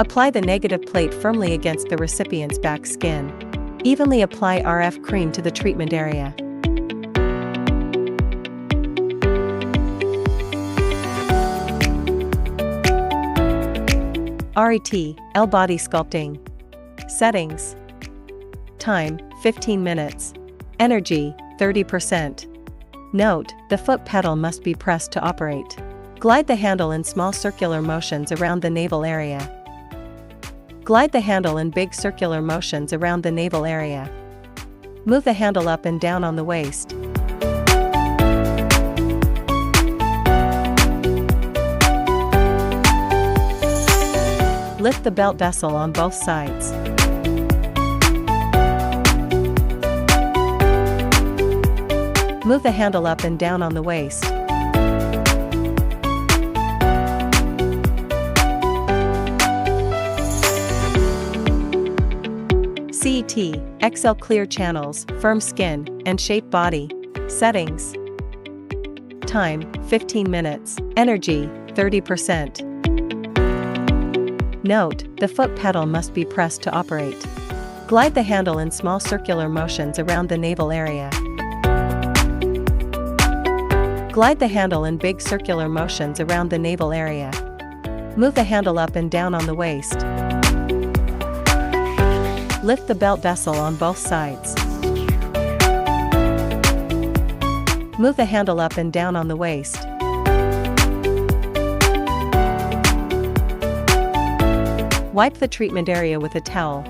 Apply the negative plate firmly against the recipient's back skin. Evenly apply RF cream to the treatment area. RET, L-body sculpting. Settings. Time, 15 minutes. Energy, 30%. Note, the foot pedal must be pressed to operate. Glide the handle in small circular motions around the navel area. Glide the handle in big circular motions around the navel area. Move the handle up and down on the waist. Lift the belt vessel on both sides. Move the handle up and down on the waist. CET, XL clear channels, firm skin, and shape body. Settings. Time, 15 minutes. Energy, 30%. Note, the foot pedal must be pressed to operate. Glide the handle in small circular motions around the navel area. Glide the handle in big circular motions around the navel area. Move the handle up and down on the waist. Lift the belt vessel on both sides. Move the handle up and down on the waist. Wipe the treatment area with a towel.